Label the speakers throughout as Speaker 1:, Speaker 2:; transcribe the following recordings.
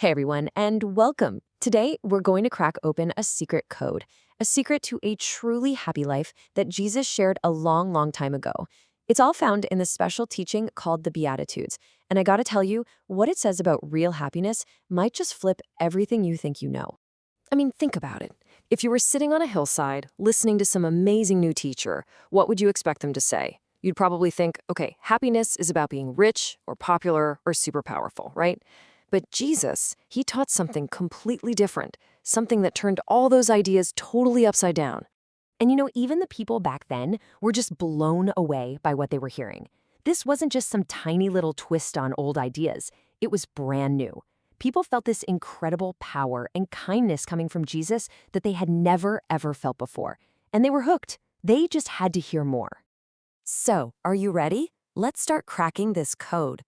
Speaker 1: Hey everyone, and welcome. Today, we're going to crack open a secret code, a secret to a truly happy life that Jesus shared a long, long time ago. It's all found in the special teaching called the Beatitudes, and I gotta tell you, what it says about real happiness might just flip everything you think you know. I mean, think about it. If you were sitting on a hillside, listening to some amazing new teacher, what would you expect them to say? You'd probably think, okay, happiness is about being rich or popular or super powerful, right? But Jesus, he taught something completely different, something that turned all those ideas totally upside down. And even the people back then were just blown away by what they were hearing. This wasn't just some tiny little twist on old ideas. It was brand new. People felt this incredible power and kindness coming from Jesus that they had never, ever felt before. And they were hooked. They just had to hear more. So, are you ready? Let's start cracking this code.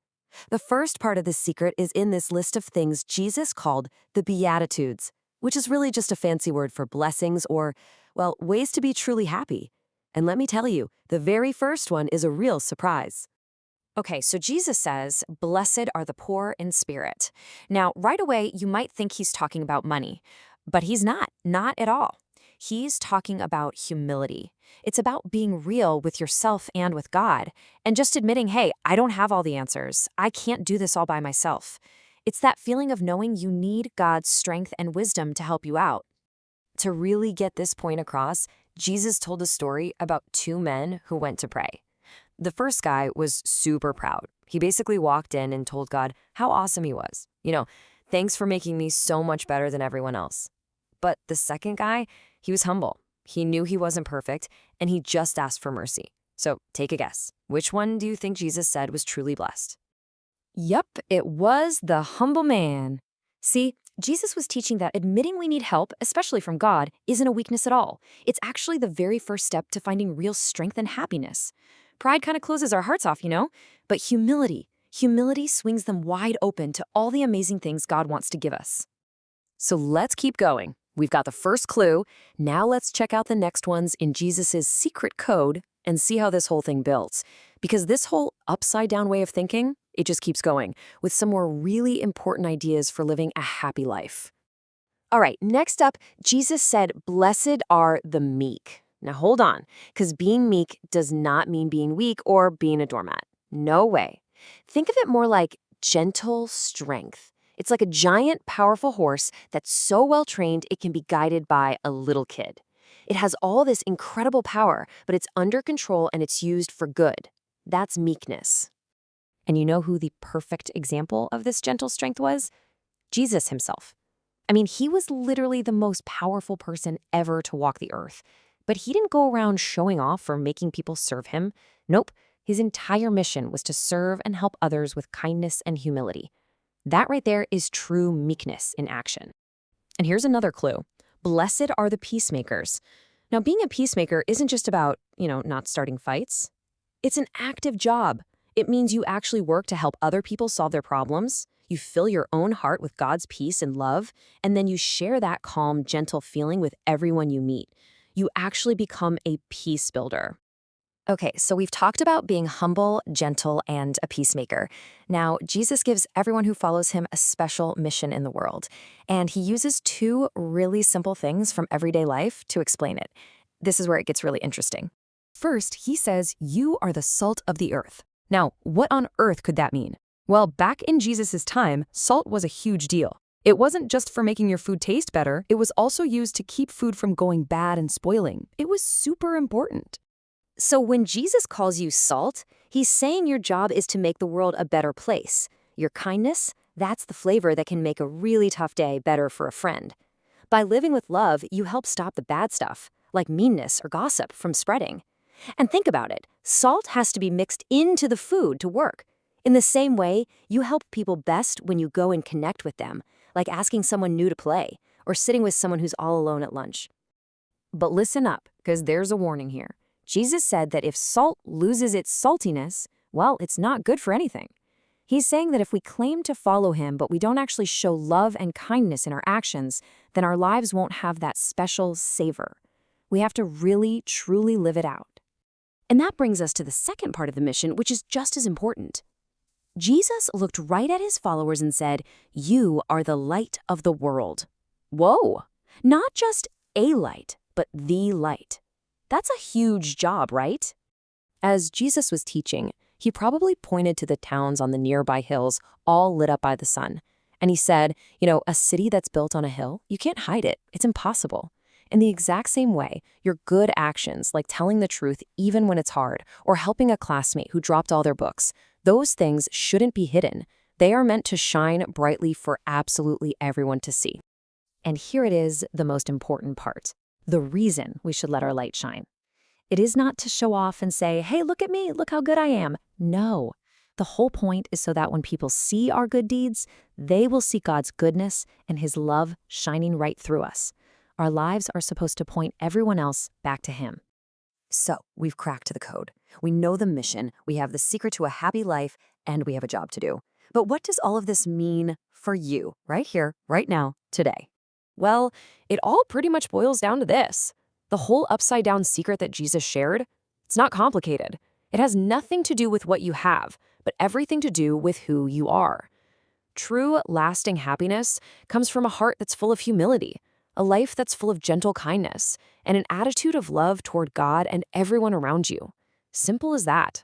Speaker 1: The first part of this secret is in this list of things Jesus called the Beatitudes, which is really just a fancy word for blessings or, well, ways to be truly happy. And let me tell you, the very first one is a real surprise. Okay, so Jesus says, "Blessed are the poor in spirit." Now, right away, you might think he's talking about money, but he's not at all. He's talking about humility. It's about being real with yourself and with God, and just admitting, hey, I don't have all the answers. I can't do this all by myself. It's that feeling of knowing you need God's strength and wisdom to help you out. To really get this point across, Jesus told a story about two men who went to pray. The first guy was super proud. He basically walked in and told God how awesome he was. Thanks for making me so much better than everyone else. But the second guy, he was humble. He knew he wasn't perfect, and he just asked for mercy. So take a guess. Which one do you think Jesus said was truly blessed? Yup, it was the humble man. See, Jesus was teaching that admitting we need help, especially from God, isn't a weakness at all. It's actually the very first step to finding real strength and happiness. Pride kind of closes our hearts off, but humility swings them wide open to all the amazing things God wants to give us. So let's keep going. We've got the first clue. Now let's check out the next ones in Jesus's secret code and see how this whole thing builds. Because this whole upside-down way of thinking, it just keeps going with some more really important ideas for living a happy life. All right, next up, Jesus said, "Blessed are the meek." Now hold on, because being meek does not mean being weak or being a doormat. No way. Think of it more like gentle strength. It's like a giant, powerful horse that's so well trained it can be guided by a little kid. It has all this incredible power, but it's under control and it's used for good. That's meekness. And you know who the perfect example of this gentle strength was? Jesus himself. I mean, he was literally the most powerful person ever to walk the earth. But he didn't go around showing off or making people serve him. Nope, his entire mission was to serve and help others with kindness and humility. That right there is true meekness in action. And here's another clue. Blessed are the peacemakers. Now, being a peacemaker isn't just about, not starting fights. It's an active job. It means you actually work to help other people solve their problems. You fill your own heart with God's peace and love, and then you share that calm, gentle feeling with everyone you meet. You actually become a peace builder. Okay, so we've talked about being humble, gentle, and a peacemaker. Now, Jesus gives everyone who follows him a special mission in the world, and he uses two really simple things from everyday life to explain it. This is where it gets really interesting. First, he says, "You are the salt of the earth." Now, what on earth could that mean? Well, back in Jesus' time, salt was a huge deal. It wasn't just for making your food taste better, it was also used to keep food from going bad and spoiling. It was super important. So when Jesus calls you salt, he's saying your job is to make the world a better place. Your kindness, that's the flavor that can make a really tough day better for a friend. By living with love, you help stop the bad stuff, like meanness or gossip, from spreading. And think about it. Salt has to be mixed into the food to work. In the same way, you help people best when you go and connect with them, like asking someone new to play or sitting with someone who's all alone at lunch. But listen up, because there's a warning here. Jesus said that if salt loses its saltiness, well, it's not good for anything. He's saying that if we claim to follow him, but we don't actually show love and kindness in our actions, then our lives won't have that special savor. We have to really, truly live it out. And that brings us to the second part of the mission, which is just as important. Jesus looked right at his followers and said, "You are the light of the world." Whoa! Not just a light, but the light. That's a huge job, right? As Jesus was teaching, he probably pointed to the towns on the nearby hills, all lit up by the sun. And he said, a city that's built on a hill, you can't hide it. It's impossible. In the exact same way, your good actions, like telling the truth even when it's hard, or helping a classmate who dropped all their books, those things shouldn't be hidden. They are meant to shine brightly for absolutely everyone to see. And here it is, the most important part, the reason we should let our light shine. It is not to show off and say, "Hey, look at me, look how good I am." No. The whole point is so that when people see our good deeds, they will see God's goodness and his love shining right through us. Our lives are supposed to point everyone else back to him. So, we've cracked the code. We know the mission, we have the secret to a happy life, and we have a job to do. But what does all of this mean for you, right here, right now, today? Well, it all pretty much boils down to this. The whole upside-down secret that Jesus shared, it's not complicated. It has nothing to do with what you have, but everything to do with who you are. True, lasting happiness comes from a heart that's full of humility, a life that's full of gentle kindness, and an attitude of love toward God and everyone around you. Simple as that.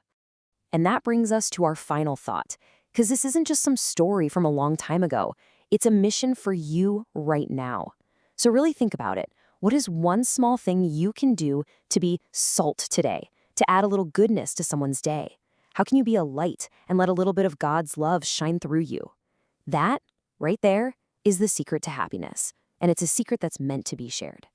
Speaker 1: And that brings us to our final thought, because this isn't just some story from a long time ago. It's a mission for you right now. So really think about it. What is one small thing you can do to be salt today, to add a little goodness to someone's day? How can you be a light and let a little bit of God's love shine through you? That, right there, is the secret to happiness. And it's a secret that's meant to be shared.